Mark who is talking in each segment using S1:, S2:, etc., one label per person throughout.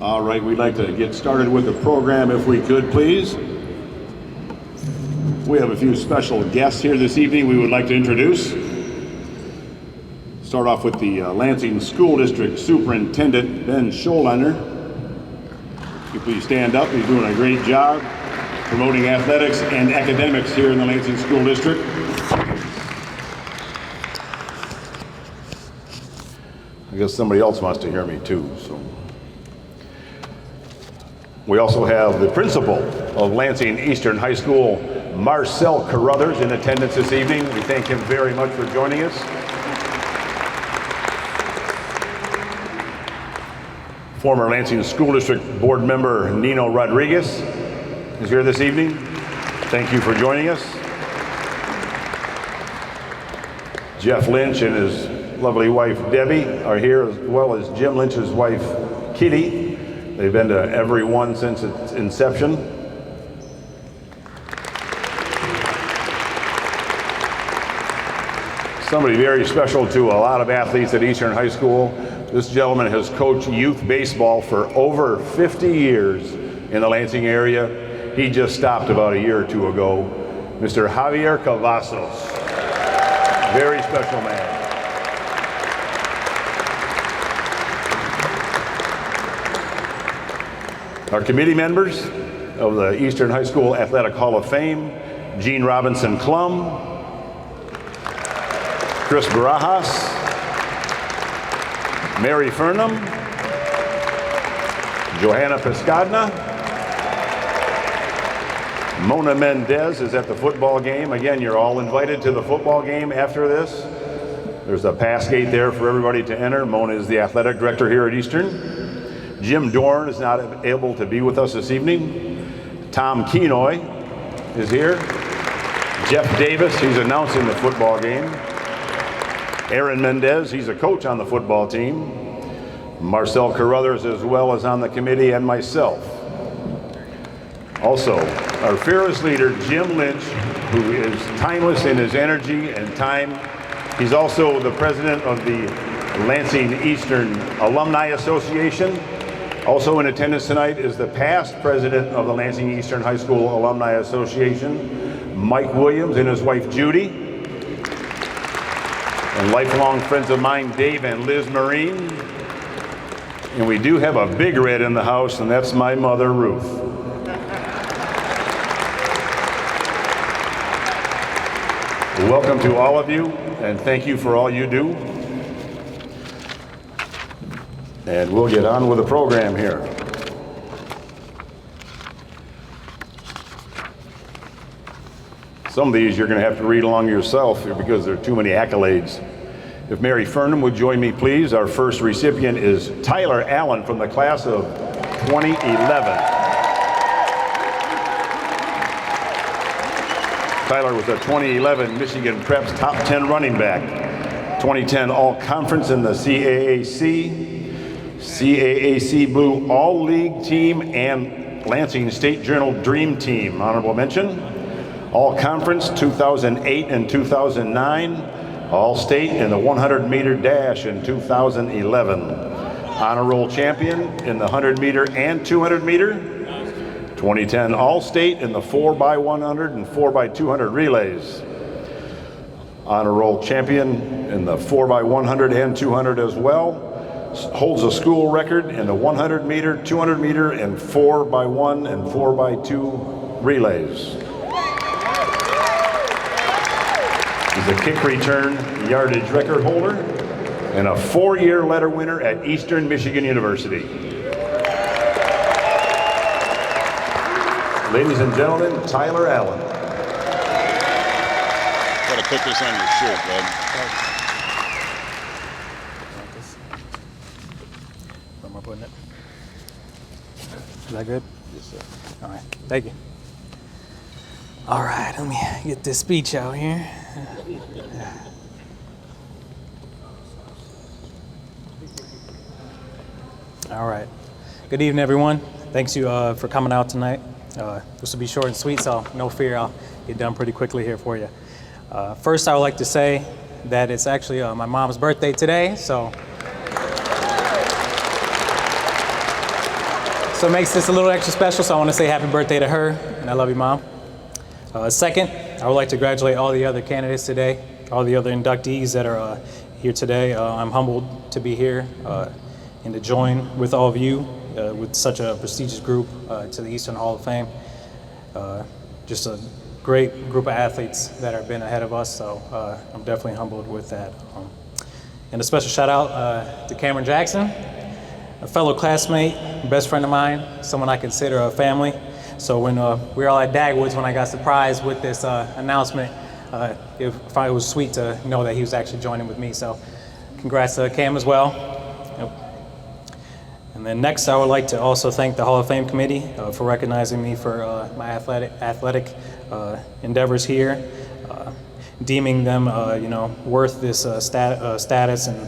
S1: All right, we'd like to get started with the program if we could, please. We have a few special guests here this evening we would like to introduce. Start off with the Lansing School District Superintendent, Ben Scholender. If you please stand up, he's doing a great job promoting athletics and academics here in the Lansing School District. I guess somebody else wants to hear me too, so. We also have the principal of Lansing Eastern High School, Marcel Carruthers, in attendance this evening. We thank him very much for joining us. Former Lansing School District Board member Nino Rodriguez is here this evening. Thank you for joining us. Jeff Lynch and his lovely wife Debbie are here, as well as Jim Lynch's wife Kitty. They've been to every one since its inception. Somebody very special to a lot of athletes at Eastern High School. This gentleman has coached youth baseball for over 50 years in the Lansing area. He just stopped about a year or two ago. Mr. Javier Cavazos. Very special man. Our committee members of the Eastern High School Athletic Hall of Fame, Gene Robinson Klum, Chris Barajas, Mary Furnham, Johanna Piscadna, Mona Mendez is at the football game. Again, you're all invited to the football game after this. There's a pass gate there for everybody to enter. Mona is the athletic director here at Eastern. Jim Dorn is not able to be with us this evening. Tom Kenoy is here. Jeff Davis, he's announcing the football game. Aaron Mendez, he's a coach on the football team. Marcel Carruthers as well as on the committee, and myself. Also, our fearless leader, Jim Lynch, who is timeless in his energy and time. He's also the president of the Lansing Eastern Alumni Association. Also in attendance tonight is the past president of the Lansing Eastern High School Alumni Association, Mike Williams, and his wife Judy. And lifelong friends of mine, Dave and Liz Marine. And we do have a big red in the house, and that's my mother, Ruth. Welcome to all of you, and thank you for all you do. And we'll get on with the program here. Some of these you're going to have to read along yourself because there are too many accolades. If Mary Furnham would join me, please. Our first recipient is Tyler Allen from the class of 2011. Tyler was a 2011 Michigan Preps top 10 running back, 2010 All-Conference in the CAAC, CAAC Blue All-League Team, and Lansing State Journal Dream Team. Honorable mention. All-Conference 2008 and 2009. All-State in the 100-meter dash in 2011. Honor Roll champion in the 100-meter and 200-meter. 2010 All-State in the 4x100 and 4x200 relays. Honor Roll champion in the 4x100 and 200 as well. Holds a school record in the 100-meter, 200-meter, and 4x1 and 4x2 relays. He's a kick return yardage record holder and a 4-year letter winner at Eastern Michigan University. Ladies and gentlemen, Tyler Allen.
S2: Gotta put this on your shirt, bud.
S3: Where am I putting it? Is that good?
S2: Yes, sir.
S3: All right, thank you. All right, let me get this speech out here. All right. Good evening, everyone. Thanks you for coming out tonight. This will be short and sweet, so no fear, I'll get done pretty quickly here for you. First, I would like to say that it's actually my mom's birthday today, so So it makes this a little extra special, so I want to say happy birthday to her, and I love you, Mom. Second, I would like to congratulate all the other candidates today, all the other inductees that are here today. I'm humbled to be here and to join with all of you with such a prestigious group to the Eastern Hall of Fame. Just a great group of athletes that have been ahead of us, so I'm definitely humbled with that. And a special shout out to Cameron Jackson, a fellow classmate, best friend of mine, someone I consider a family. So when we were all at Dagwoods, when I got surprised with this announcement, it was sweet to know that he was actually joining with me. So congrats to Cam as well. Yep. And then next, I would like to also thank the Hall of Fame Committee for recognizing me for my athletic endeavors here, deeming them worth this status and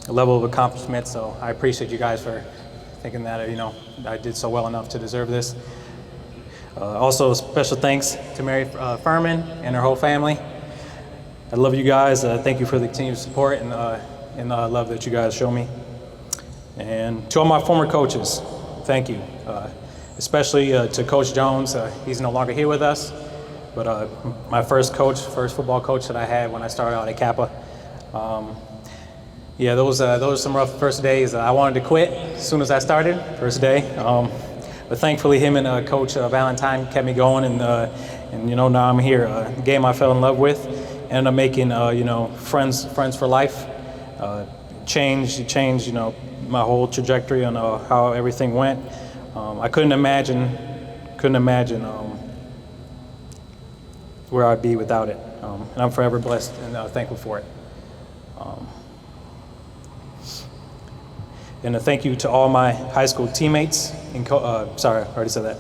S3: level of accomplishment. So I appreciate you guys for thinking that I did so well enough to deserve this. Also, special thanks to Mary Furman and her whole family. I love you guys. Thank you for the continued support and love that you guys show me. And to all my former coaches, thank you. Especially to Coach Jones. He's no longer here with us, but my first football coach that I had when I started out at Kappa. Yeah, those were some rough first days. I wanted to quit as soon as I started, first day. But thankfully, him and Coach Valentine kept me going, and now I'm here. A game I fell in love with, and I'm making friends for life. Changed my whole trajectory on how everything went. I couldn't imagine where I'd be without it, and I'm forever blessed and thankful for it. And a thank you to all my high school teammates. Sorry, I already said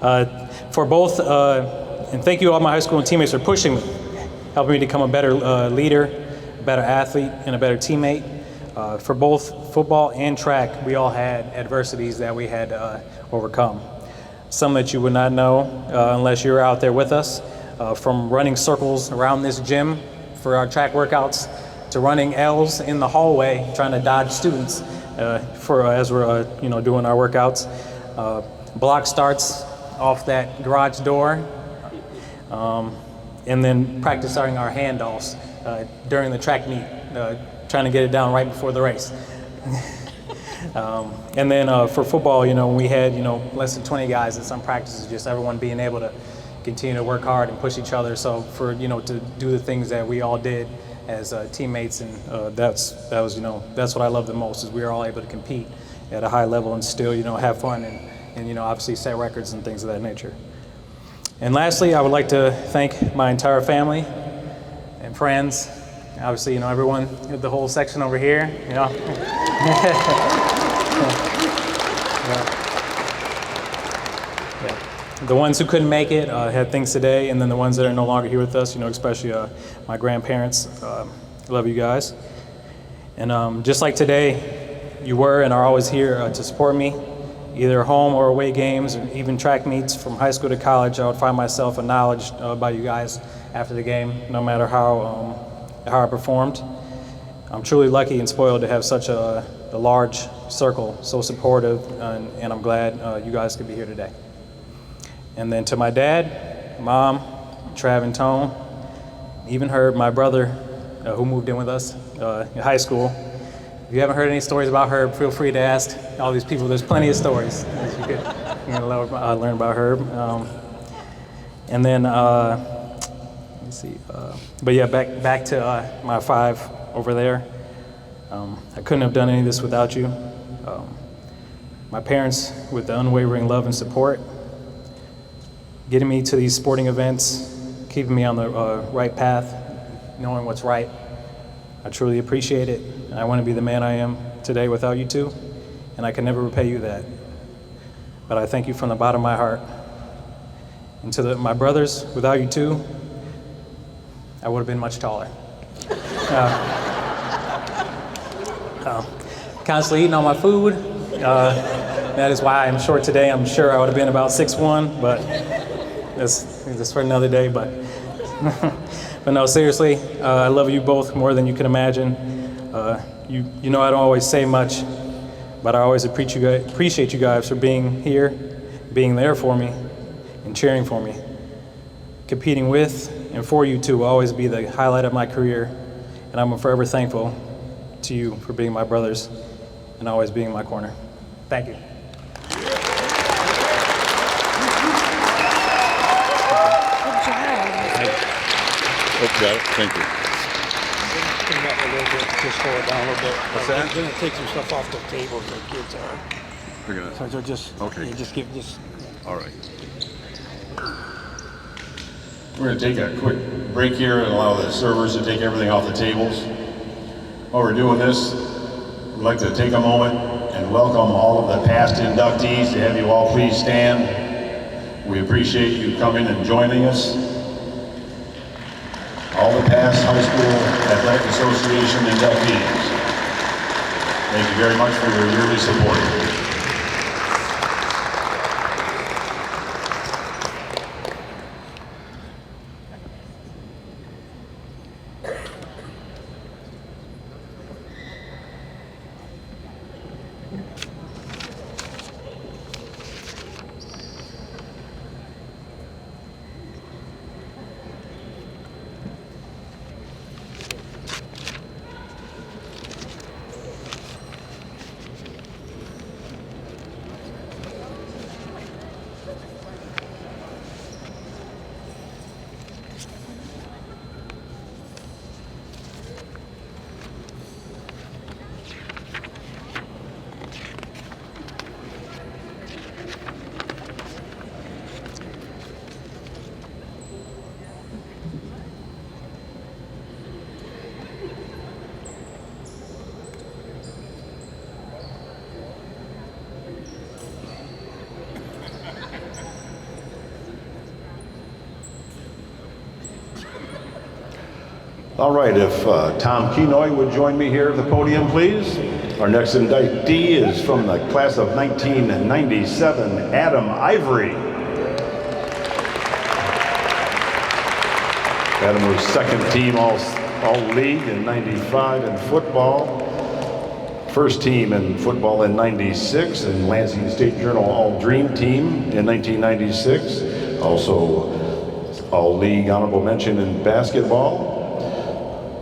S3: that. For both, and thank you all my high school teammates for pushing me, helping me become a better leader, a better athlete, and a better teammate. For both football and track, we all had adversities that we had overcome. Some that you would not know unless you were out there with us, from running circles around this gym for our track workouts, to running L's in the hallway trying to dodge students as we're doing our workouts. Block starts off that garage door, and then practicing our handoffs during the track meet, trying to get it down right before the race. And then for football, when we had less than 20 guys at some practices, just everyone being able to continue to work hard and push each other. So for to do the things that we all did as teammates, and that's what I love the most, is we are all able to compete at a high level and still have fun and obviously set records and things of that nature. And lastly, I would like to thank my entire family and friends. Obviously, everyone, the whole section over here, The ones who couldn't make it had things today, and then the ones that are no longer here with us, especially my grandparents. I love you guys. And just like today, you were and are always here to support me, either home or away games, or even track meets from high school to college. I would find myself acknowledged by you guys after the game, no matter how I performed. I'm truly lucky and spoiled to have such a large circle, so supportive, and I'm glad you guys could be here today. And then to my dad, mom, Trav and Tone, even Herb, my brother, who moved in with us in high school. If you haven't heard any stories about Herb, feel free to ask all these people. There's plenty of stories that you could learn about Herb. And then, let's see. But yeah, back to my five over there. I couldn't have done any of this without you. My parents, with the unwavering love and support, getting me to these sporting events, keeping me on the right path, knowing what's right. I truly appreciate it. I want to be the man I am today without you two, and I can never repay you that. But I thank you from the bottom of my heart. And to my brothers, without you two, I would have been much taller. Constantly eating all my food. That is why I'm short today. I'm sure I would have been about 6'1", but that's for another day. But no, seriously, I love you both more than you can imagine. I don't always say much, but I always appreciate you guys for being here, being there for me, and cheering for me. Competing with and for you two will always be the highlight of my career, and I'm forever thankful to you for being my brothers and always being in my corner. Thank you.
S2: Okay, thank you.
S4: Bring that a little bit, just slow it down a little bit.
S2: What's that?
S4: They're gonna take some stuff off the table for the kids are.
S2: We're gonna,
S4: So they're just,
S2: Okay.
S4: you just give this.
S2: all right.
S1: We're going to take a quick break here and allow the servers to take everything off the tables. While we're doing this, we'd like to take a moment and welcome all of the past inductees. To have you all please stand. We appreciate you coming and joining us. All the past High School Athletic Association inductees. Thank you very much for your yearly support. All right, if Tom Kenoy would join me here at the podium, please. Our next inductee is from the class of 1997, Adam Ivory. Adam was second team all league in 95 in football. First team in football in 96 and Lansing State Journal All Dream Team in 1996. Also all league honorable mention in basketball.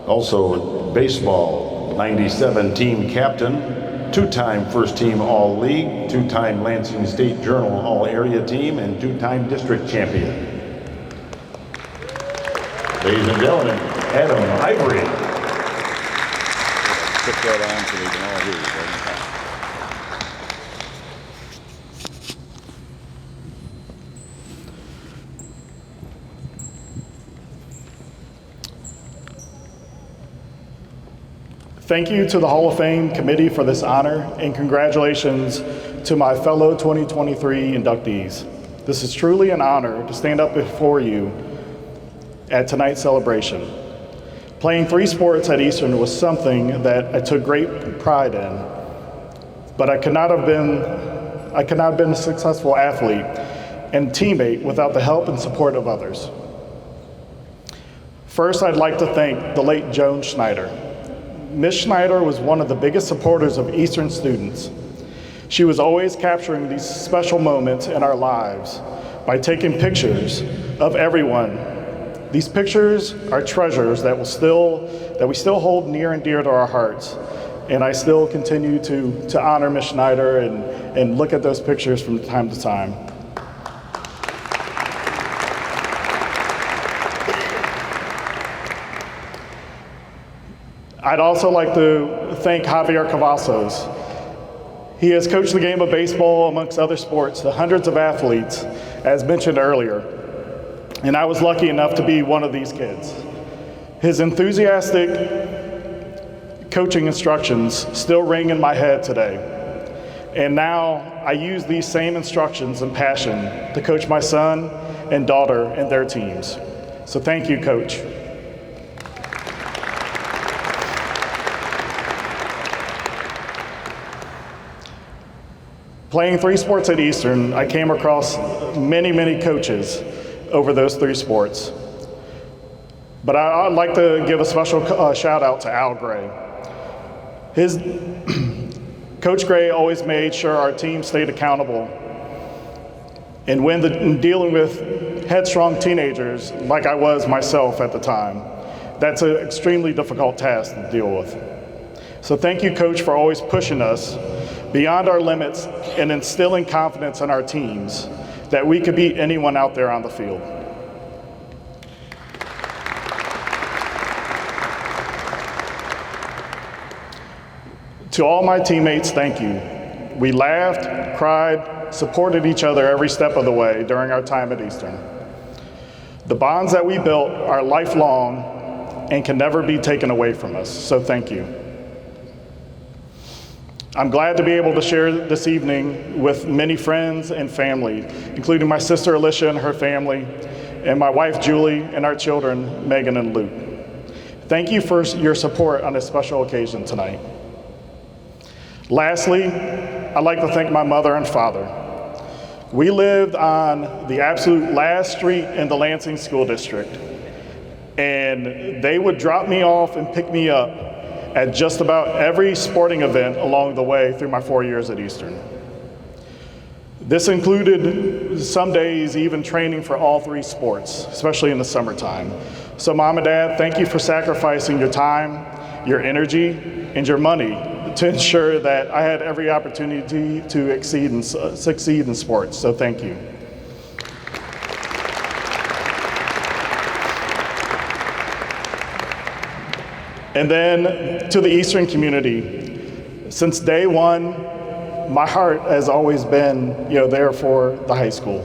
S1: Also baseball, 97 team captain, two-time first team all league, two-time Lansing State Journal all area team, and two-time district champion. Ladies and gentlemen, Adam Ivory.
S2: Put that on so they can all hear you, buddy.
S5: Thank you to the Hall of Fame committee for this honor, and congratulations to my fellow 2023 inductees. This is truly an honor to stand up before you at tonight's celebration. Playing 3 sports at Eastern was something that I took great pride in, but I could not have been a successful athlete and teammate without the help and support of others. First, I'd like to thank the late Joan Schneider. Ms. Schneider was one of the biggest supporters of Eastern students. She was always capturing these special moments in our lives by taking pictures of everyone. These pictures are treasures that we still hold near and dear to our hearts. And I still continue to honor Ms. Schneider and look at those pictures from time to time. I'd also like to thank Javier Cavazos. He has coached the game of baseball amongst other sports to hundreds of athletes, as mentioned earlier. And I was lucky enough to be one of these kids. His enthusiastic coaching instructions still ring in my head today. And now I use these same instructions and passion to coach my son and daughter and their teams. So thank you, Coach. Playing 3 sports at Eastern, I came across many, many coaches over those 3 sports. But I'd like to give a special shout out to Al Gray. Coach Gray always made sure our team stayed accountable. And when dealing with headstrong teenagers, like I was myself at the time, that's an extremely difficult task to deal with. So thank you, Coach, for always pushing us beyond our limits and instilling confidence in our teams that we could beat anyone out there on the field. To all my teammates, thank you. We laughed, cried, supported each other every step of the way during our time at Eastern. The bonds that we built are lifelong and can never be taken away from us, so thank you. I'm glad to be able to share this evening with many friends and family, including my sister Alicia and her family, and my wife Julie and our children, Megan and Luke. Thank you for your support on this special occasion tonight. Lastly, I'd like to thank my mother and father. We lived on the absolute last street in the Lansing School District, and they would drop me off and pick me up at just about every sporting event along the way through my 4 years at Eastern. This included some days even training for all three sports, especially in the summertime. So Mom and Dad, thank you for sacrificing your time, your energy, and your money to ensure that I had every opportunity to succeed in sports, so thank you. And then to the Eastern community, since day one, my heart has always been, there for the high school.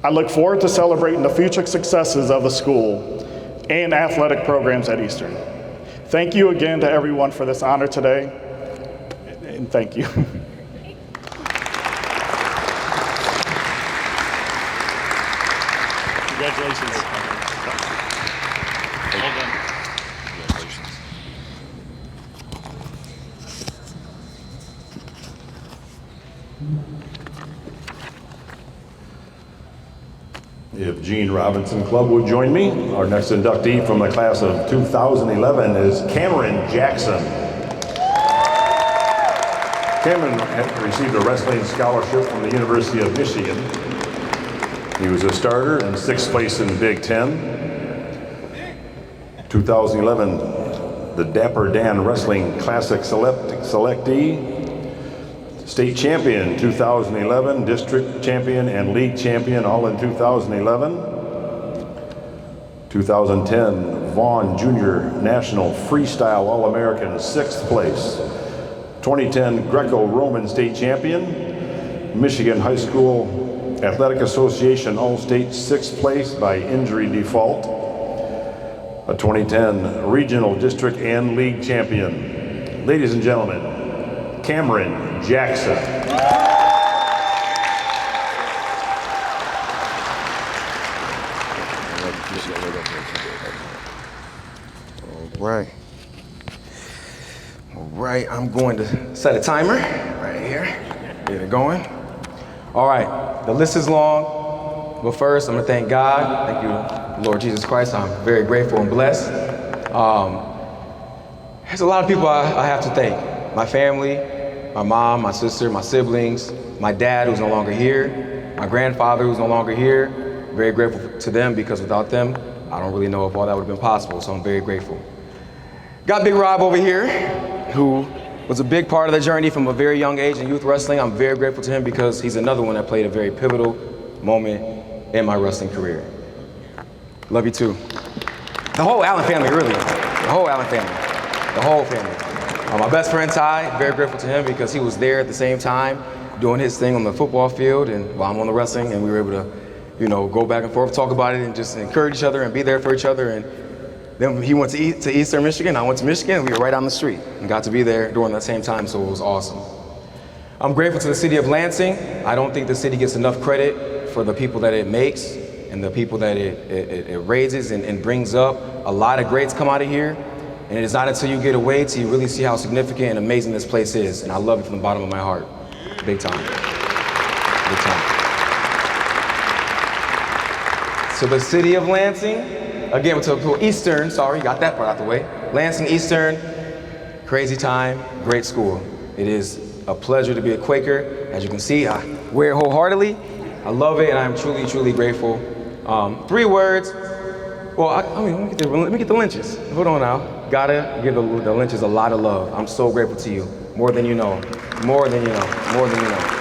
S5: I look forward to celebrating the future successes of the school and athletic programs at Eastern. Thank you again to everyone for this honor today, and thank you.
S4: Congratulations. Well done.
S2: Congratulations.
S1: If Gene Robinson Club would join me, our next inductee from the class of 2011 is Cameron Jackson. Cameron had received a wrestling scholarship from the University of Michigan. He was a starter in 6th place in Big Ten. 2011, the Dapper Dan Wrestling Classic selectee. State champion 2011, district champion and league champion all in 2011. 2010, Vaughn Junior National Freestyle All-American 6th place. 2010 Greco-Roman state champion. Michigan High School Athletic Association All-State 6th place by injury default. A 2010 regional district and league champion. Ladies and gentlemen, Cameron Jackson.
S6: All right, I'm going to set a timer right here. Get it going. All right, the list is long, but first I'm gonna thank God. Thank you, Lord Jesus Christ. I'm very grateful and blessed. There's a lot of people I have to thank. My family, my mom, my sister, my siblings, my dad who's no longer here, my grandfather who's no longer here. Very grateful to them because without them, I don't really know if all that would have been possible, so I'm very grateful. Got Big Rob over here, who was a big part of the journey from a very young age in youth wrestling. I'm very grateful to him because he's another one that played a very pivotal moment in my wrestling career. Love you too. The whole Allen family, really. The whole Allen family. The whole family. My best friend Ty, very grateful to him because he was there at the same time doing his thing on the football field and while I'm on the wrestling, and we were able to, go back and forth, talk about it and just encourage each other and be there for each other. And then he went to Eastern Michigan, I went to Michigan, and we were right down the street and got to be there during that same time, so it was awesome. I'm grateful to the city of Lansing. I don't think the city gets enough credit for the people that it makes and the people that it raises and brings up. A lot of greats come out of here, and it is not until you get away till you really see how significant and amazing this place is, and I love it from the bottom of my heart. Big time. Big time. So the city of Lansing, again, to Eastern, sorry, got that part out the way. Lansing Eastern, crazy time, great school. It is a pleasure to be a Quaker. As you can see, I wear it wholeheartedly. I love it, and I'm truly, truly grateful. 3 words. Well, let me get the Lynches. Hold on now. Gotta give the Lynches a lot of love. I'm so grateful to you. More than you know. More than you know. More than you know.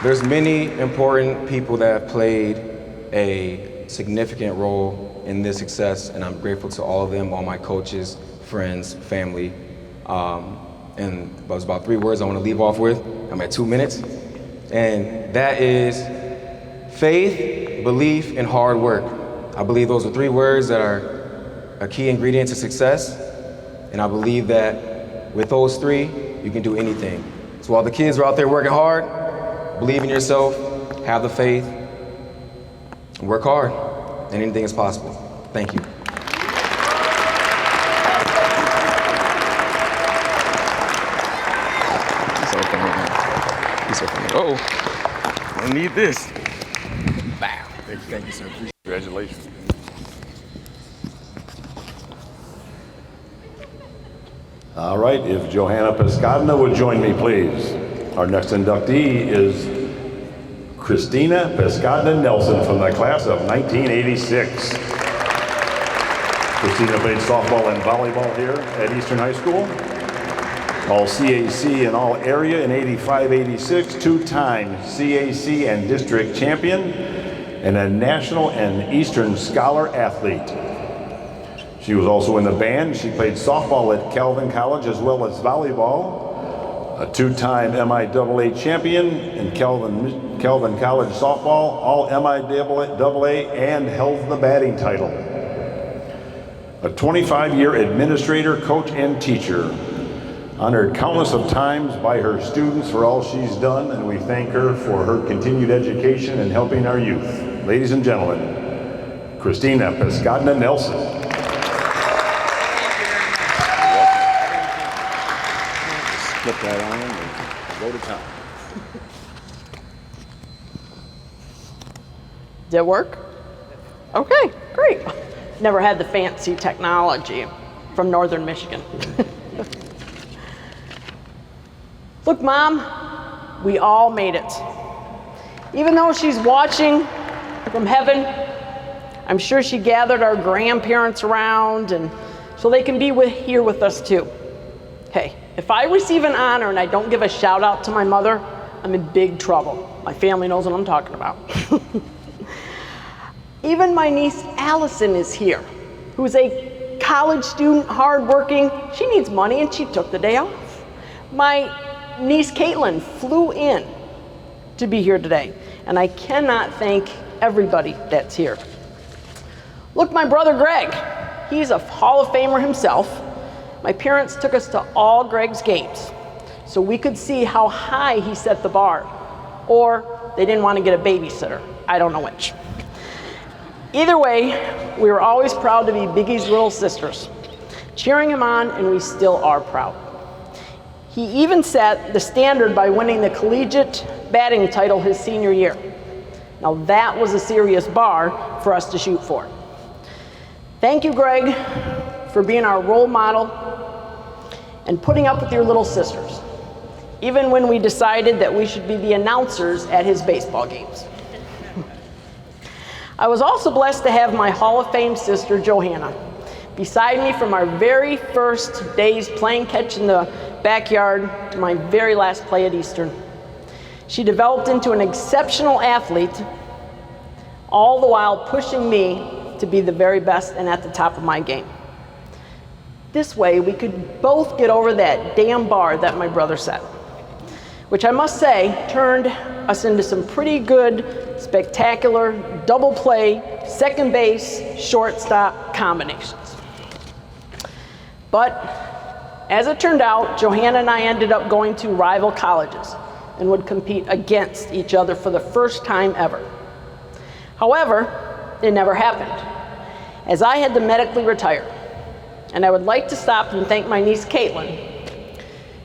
S6: There's many important people that have played a significant role in this success, and I'm grateful to all of them, all my coaches, friends, family. And that was about 3 words I want to leave off with. I'm at 2 minutes. And that is faith, belief, and hard work. I believe those are 3 words that are a key ingredient to success. And I believe that with those 3, you can do anything. So while the kids are out there working hard, believe in yourself, have the faith, and work hard, and anything is possible. Thank you. Oh, I need this. Wow.
S2: Thank you, sir. Congratulations.
S1: All right, if Johanna Pescadna would join me, please. Our next inductee is Christina Pescadna Nelson from the class of 1986. Christina played softball and volleyball here at Eastern High School. All CAC and all area in 85-86, 2-time CAC and district champion, and a national and Eastern Scholar athlete. She was also in the band. She played softball at Calvin College as well as volleyball. A 2-time MIAA champion in Calvin College softball, all MIAA, and held the batting title. A 25-year administrator, coach, and teacher. Honored countless of times by her students for all she's done, and we thank her for her continued education and helping our youth. Ladies and gentlemen, Christina Pescadna Nelson.
S2: Flip that on and go to town.
S7: Did it work? Okay, great. Never had the fancy technology from Northern Michigan. Look, Mom, we all made it. Even though she's watching from heaven, I'm sure she gathered our grandparents around and so they can be here with us too. Hey, if I receive an honor and I don't give a shout out to my mother, I'm in big trouble. My family knows what I'm talking about. Even my niece Allison is here, who's a college student, hardworking. She needs money and she took the day off. My niece Caitlin flew in to be here today, and I cannot thank everybody that's here. Look, my brother Greg, he's a Hall of Famer himself. My parents took us to all Greg's games so we could see how high he set the bar, or they didn't want to get a babysitter. I don't know which. Either way, we were always proud to be Biggie's little sisters, cheering him on, and we still are proud. He even set the standard by winning the collegiate batting title his senior year. Now that was a serious bar for us to shoot for. Thank you, Greg, for being our role model and putting up with your little sisters, even when we decided that we should be the announcers at his baseball games. I was also blessed to have my Hall of Fame sister, Johanna, beside me from our very first days playing catch in the backyard to my very last play at Eastern. She developed into an exceptional athlete, all the while pushing me to be the very best and at the top of my game. This way, we could both get over that damn bar that my brother set, which I must say turned us into some pretty good, spectacular double play, second base, shortstop combinations. But as it turned out, Johanna and I ended up going to rival colleges and would compete against each other for the first time ever. However, it never happened, as I had to medically retire. And I would like to stop and thank my niece Caitlin,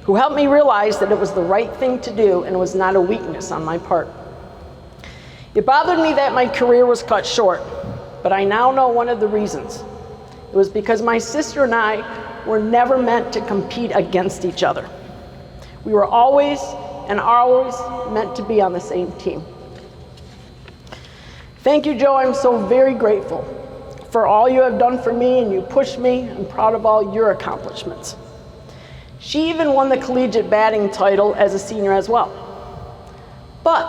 S7: who helped me realize that it was the right thing to do and was not a weakness on my part. It bothered me that my career was cut short, but I now know one of the reasons. It was because my sister and I were never meant to compete against each other. We were always and are always meant to be on the same team. Thank you, Joe. I'm so very grateful for all you have done for me, and you pushed me. I'm proud of all your accomplishments. She even won the collegiate batting title as a senior as well. But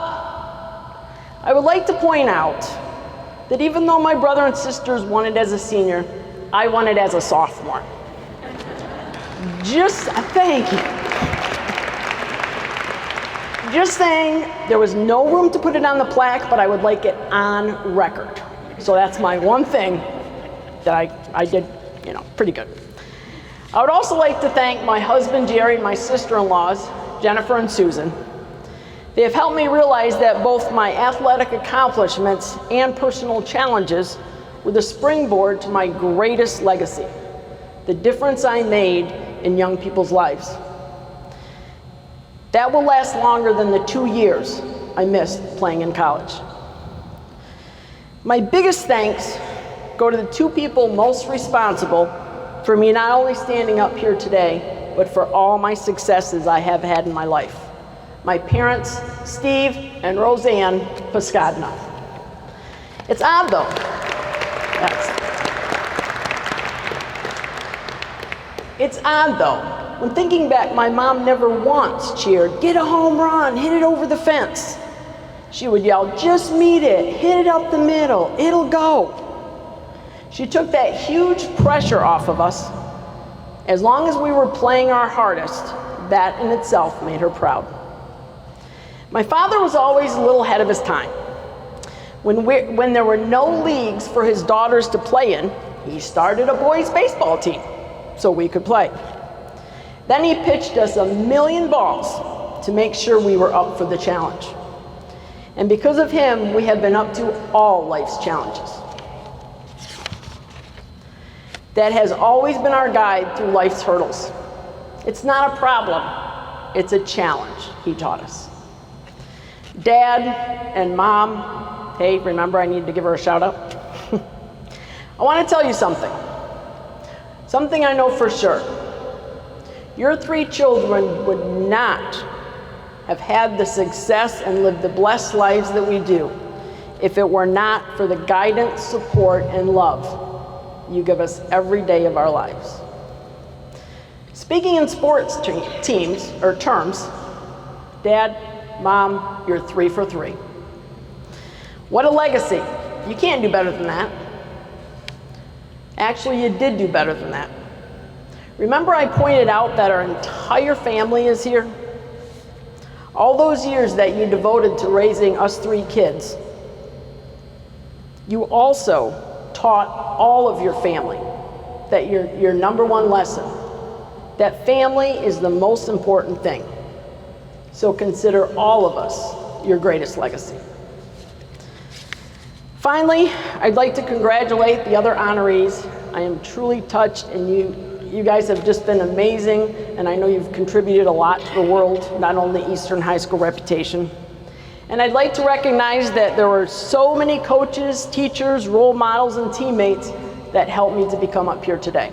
S7: I would like to point out that even though my brother and sisters won it as a senior, I won it as a sophomore. Thank you. Just saying, there was no room to put it on the plaque, but I would like it on record. So that's my one thing that I did, pretty good. I would also like to thank my husband, Jerry, and my sister-in-laws, Jennifer and Susan. They have helped me realize that both my athletic accomplishments and personal challenges were the springboard to my greatest legacy, the difference I made in young people's lives. That will last longer than the 2 years I missed playing in college. My biggest thanks go to the two people most responsible for me not only standing up here today, but for all my successes I have had in my life. My parents, Steve and Roseanne Pascadna. It's odd though. It's odd though. When thinking back, my mom never once cheered, "Get a home run, hit it over the fence." She would yell, "Just meet it, hit it up the middle, it'll go." She took that huge pressure off of us. As long as we were playing our hardest, that in itself made her proud. My father was always a little ahead of his time. When there were no leagues for his daughters to play in, he started a boys' baseball team so we could play. Then he pitched us 1,000,000 balls to make sure we were up for the challenge. And because of him, we have been up to all life's challenges. That has always been our guide through life's hurdles. It's not a problem, it's a challenge, he taught us. Dad and Mom, hey, remember I need to give her a shout out? I want to tell you something. Something I know for sure. Your 3 children would not have had the success and lived the blessed lives that we do if it were not for the guidance, support, and love you give us every day of our lives. Speaking in sports teams or terms, Dad, Mom, you're 3 for 3. What a legacy. You can't do better than that. Actually, you did do better than that. Remember I pointed out that our entire family is here? All those years that you devoted to raising us 3 kids, you also taught all of your family that your number one lesson, that family is the most important thing. So consider all of us your greatest legacy. Finally, I'd like to congratulate the other honorees. I am truly touched, and you guys have just been amazing, and I know you've contributed a lot to the world, not only Eastern High School reputation. And I'd like to recognize that there were so many coaches, teachers, role models, and teammates that helped me to become up here today.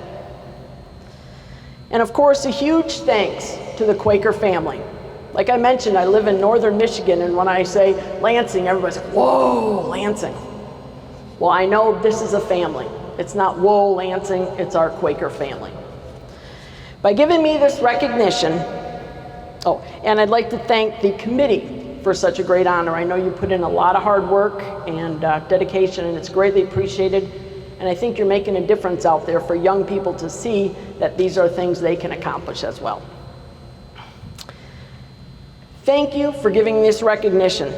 S7: And of course, a huge thanks to the Quaker family. Like I mentioned, I live in northern Michigan, and when I say Lansing, everybody's like, "Whoa, Lansing." Well, I know this is a family. It's not whoa, Lansing, it's our Quaker family. By giving me this recognition, and I'd like to thank the committee for such a great honor. I know you put in a lot of hard work and dedication, and it's greatly appreciated. And I think you're making a difference out there for young people to see that these are things they can accomplish as well. Thank you for giving me this recognition.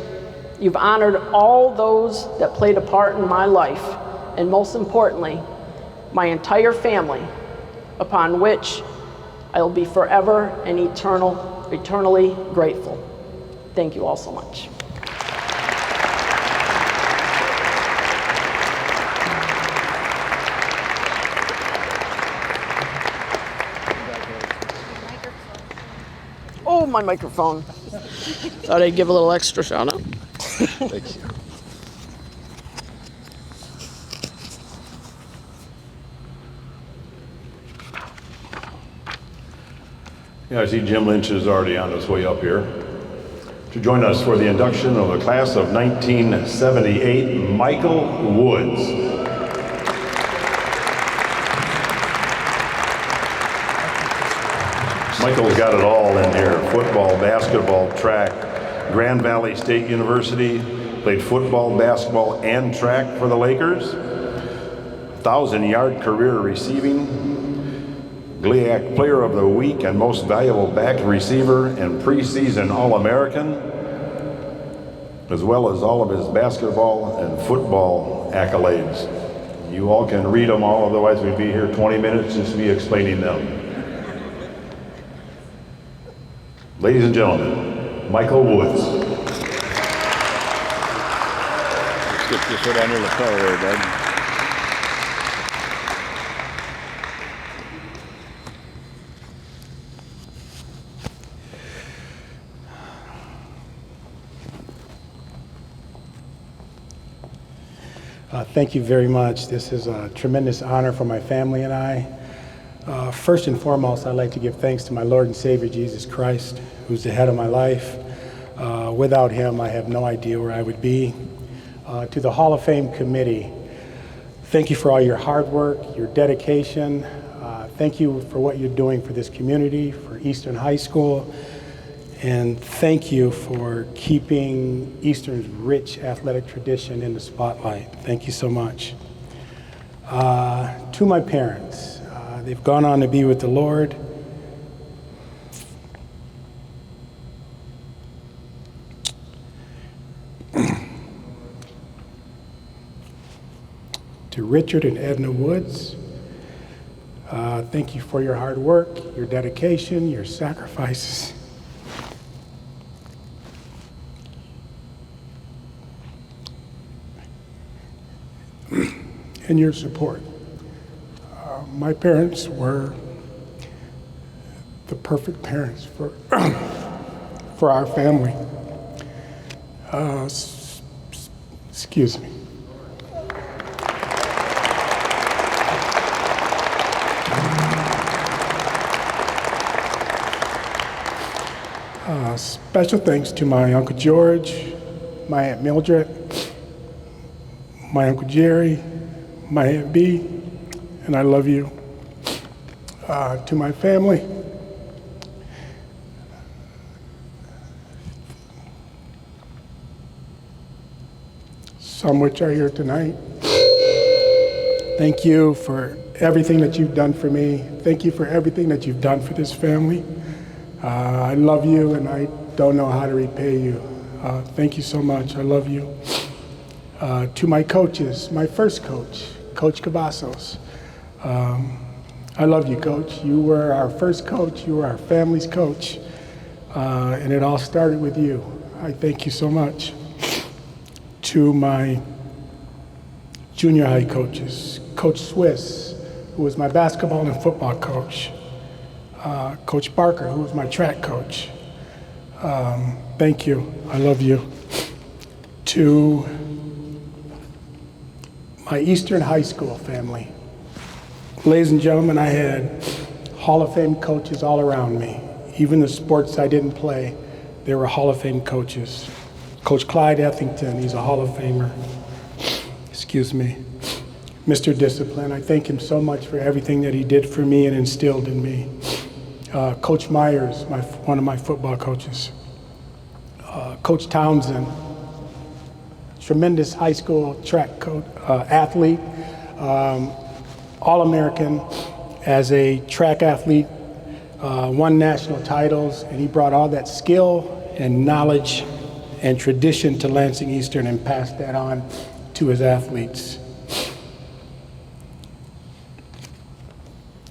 S7: You've honored all those that played a part in my life, and most importantly, my entire family, upon which I will be forever and eternally grateful. Thank you all so much. Oh, my microphone. Thought I'd give a little extra shout out.
S2: Thank you.
S1: Yeah, I see Jim Lynch is already on his way up here to join us for the induction of the class of 1978, Michael Woods. Michael's got it all in here: football, basketball, track. Grand Valley State University, played football, basketball, and track for the Lakers. 1,000-yard career receiving. GLIAC Player of the Week and Most Valuable Back Receiver and preseason All-American, as well as all of his basketball and football accolades. You all can read them all, otherwise we'd be here 20 minutes just me explaining them. Ladies and gentlemen, Michael Woods.
S2: Let's get this right on your lapel there, bud.
S8: Thank you very much. This is a tremendous honor for my family and I. First and foremost, I'd like to give thanks to my Lord and Savior, Jesus Christ, who's the head of my life. Without him, I have no idea where I would be. To the Hall of Fame committee, thank you for all your hard work, your dedication. Thank you for what you're doing for this community, for Eastern High School. And thank you for keeping Eastern's rich athletic tradition in the spotlight. Thank you so much. To my parents, they've gone on to be with the Lord. To Richard and Edna Woods, thank you for your hard work, your dedication, your sacrifices. And your support. My parents were the perfect parents for our family. Excuse me. Special thanks to my Uncle George, my Aunt Mildred, my Uncle Jerry, my Aunt Bee, and I love you. To my family, some which are here tonight, thank you for everything that you've done for me. Thank you for everything that you've done for this family. I love you, and I don't know how to repay you. Thank you so much. I love you. To my coaches, my first coach, Coach Cavazos. I love you, Coach. You were our first coach. You were our family's coach. And it all started with you. I thank you so much. To my junior high coaches, Coach Swiss, who was my basketball and football coach. Coach Barker, who was my track coach. Thank you. I love you. To my Eastern High School family. Ladies and gentlemen, I had Hall of Fame coaches all around me. Even the sports I didn't play, they were Hall of Fame coaches. Coach Clyde Ethington, he's a Hall of Famer. Excuse me. Mr. Discipline, I thank him so much for everything that he did for me and instilled in me. Coach Myers, one of my football coaches. Coach Townsend, tremendous high school track coach, athlete, All-American as a track athlete, won national titles, and he brought all that skill and knowledge and tradition to Lansing Eastern and passed that on to his athletes.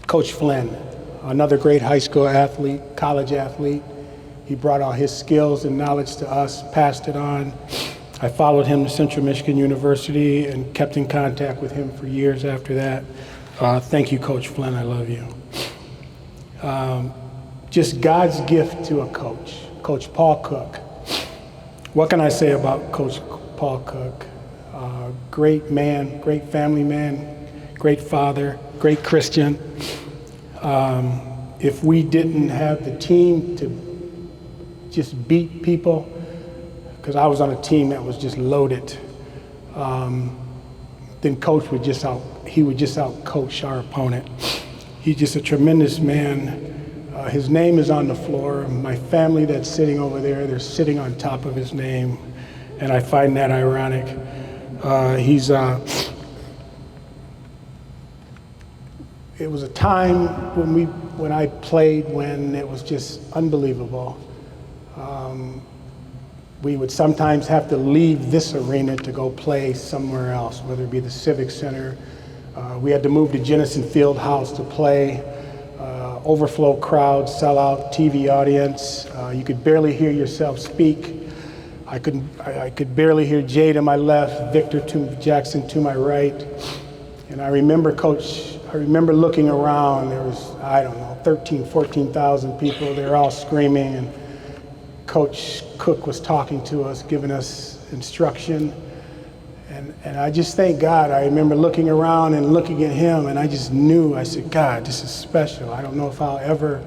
S8: Coach Flynn, another great high school athlete, college athlete. He brought all his skills and knowledge to us, passed it on. I followed him to Central Michigan University and kept in contact with him for years after that. Thank you, Coach Flynn, I love you. Just God's gift to a coach, Coach Paul Cook. What can I say about Coach Paul Cook? Great man, great family man, great father, great Christian. If we didn't have the team to just beat people, because I was on a team that was just loaded, then coach would just out coach our opponent. He's just a tremendous man. His name is on the floor. My family that's sitting over there, they're sitting on top of his name, and I find that ironic. It was a time when I played when it was just unbelievable. We would sometimes have to leave this arena to go play somewhere else, whether it be the Civic Center. We had to move to Jennison Fieldhouse to play. Overflow crowd, sellout, TV audience. You could barely hear yourself speak. I could barely hear Jay to my left, Victor Jackson to my right. And I remember looking around, there was, 14,000 people. They were all screaming, and Coach Cook was talking to us, giving us instruction. And I just thank God. I remember looking around and looking at him, and I just knew, I said, God, this is special. I don't know if I'll ever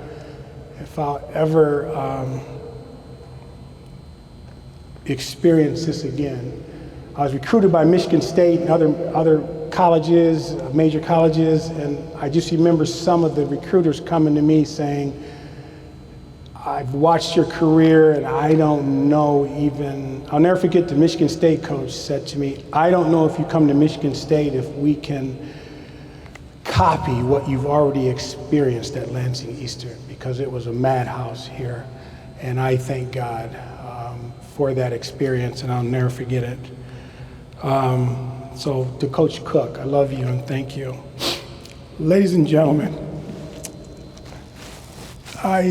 S8: experience this again. I was recruited by Michigan State and other colleges, major colleges, and I just remember some of the recruiters coming to me saying, I've watched your career and I don't know even, I'll never forget the Michigan State coach said to me, I don't know if you come to Michigan State if we can copy what you've already experienced at Lansing Eastern, because it was a madhouse here. And I thank God for that experience, and I'll never forget it. So to Coach Cook, I love you and thank you. Ladies and gentlemen, I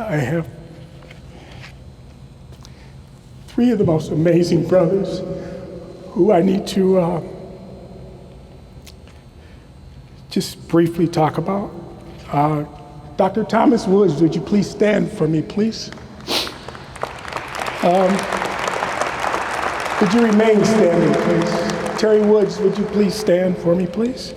S8: have three of the most amazing brothers who I need to just briefly talk about. Dr. Thomas Woods, would you please stand for me, please? Would you remain standing, please? Terry Woods, would you please stand for me, please?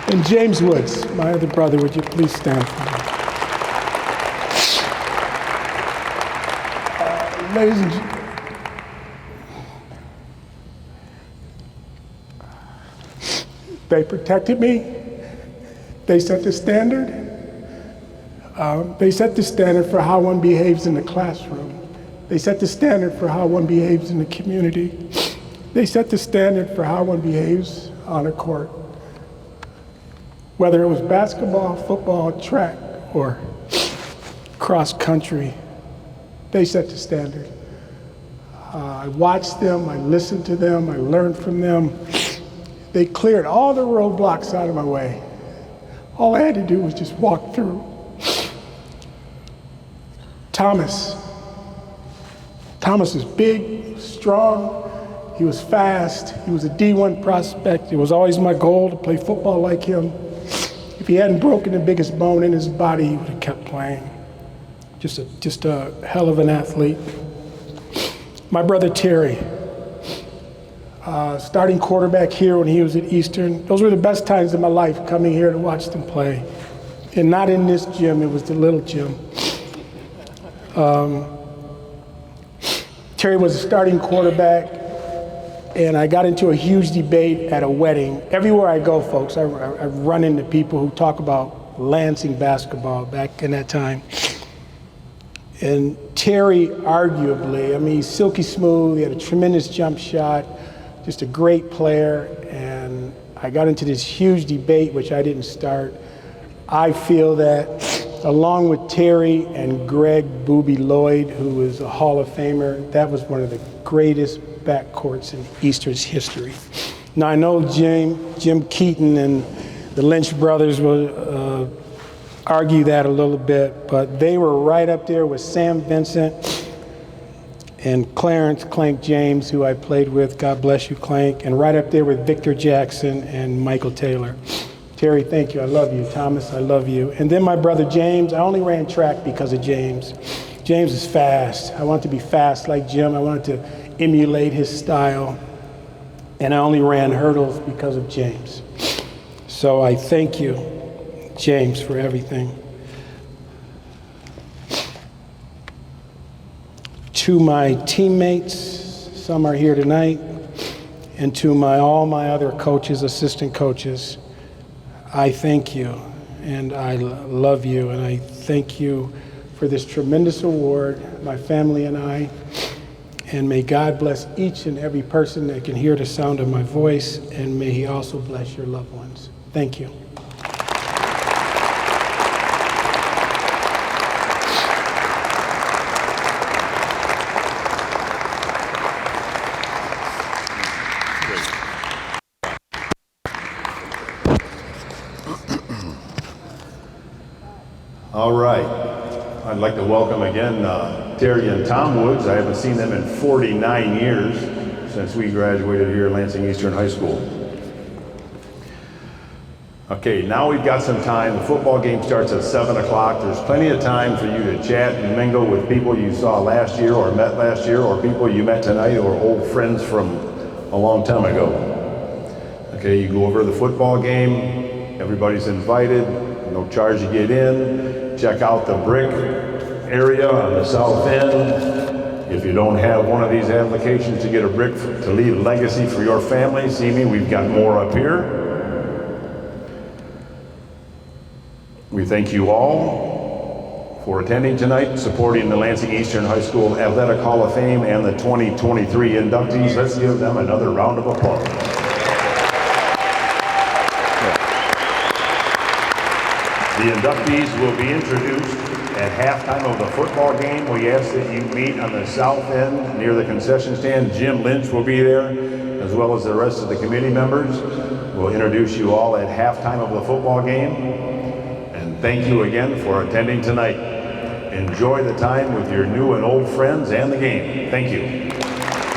S8: And James Woods, my other brother, would you please stand for me? Ladies and gentlemen, they protected me. They set the standard. They set the standard for how one behaves in the classroom. They set the standard for how one behaves in the community. They set the standard for how one behaves on a court. Whether it was basketball, football, track, or cross country, they set the standard. I watched them, I listened to them, I learned from them. They cleared all the roadblocks out of my way. All I had to do was just walk through. Thomas was big, strong, he was fast, he was a D1 prospect. It was always my goal to play football like him. If he hadn't broken the biggest bone in his body, he would have kept playing. Just a hell of an athlete. My brother Terry, starting quarterback here when he was at Eastern. Those were the best times of my life, coming here to watch them play. And not in this gym, it was the little gym. Terry was a starting quarterback, and I got into a huge debate at a wedding. Everywhere I go, folks, I run into people who talk about Lansing basketball back in that time. And Terry, arguably, I mean, he's silky smooth, he had a tremendous jump shot, just a great player, and I got into this huge debate, which I didn't start. I feel that, along with Terry and Greg Booby Lloyd, who is a Hall of Famer, that was one of the greatest backcourts in Eastern's history. Now, I know Jim Keaton and the Lynch brothers will argue that a little bit, but they were right up there with Sam Vincent and Clarence Clank James, who I played with, God bless you, Clank, and right up there with Victor Jackson and Michael Taylor. Terry, thank you, I love you. Thomas, I love you. And then my brother James, I only ran track because of James. James is fast. I want to be fast like Jim. I wanted to emulate his style. And I only ran hurdles because of James. So I thank you, James, for everything. To my teammates, some are here tonight, and to all my other coaches, assistant coaches, I thank you, and I love you, and I thank you for this tremendous award, my family and I, and may God bless each and every person that can hear the sound of my voice, and may He also bless your loved ones. Thank you.
S1: All right. I'd like to welcome again Terry and Tom Woods. I haven't seen them in 49 years since we graduated here at Lansing Eastern High School. Okay, now we've got some time. The football game starts at 7 o'clock. There's plenty of time for you to chat and mingle with people you saw last year or met last year, or people you met tonight, or old friends from a long time ago. Okay, you go over the football game. Everybody's invited. No charge to get in. Check out the brick area on the south end. If you don't have one of these applications to get a brick to leave a legacy for your family, see me, we've got more up here. We thank you all for attending tonight, supporting the Lansing Eastern High School Athletic Hall of Fame and the 2023 inductees. Let's give them another round of applause. The inductees will be introduced at halftime of the football game. We ask that you meet on the south end near the concession stand. Jim Lynch will be there, as well as the rest of the committee members. We'll introduce you all at halftime of the football game. And thank you again for attending tonight. Enjoy the time with your new and old friends and the game. Thank you.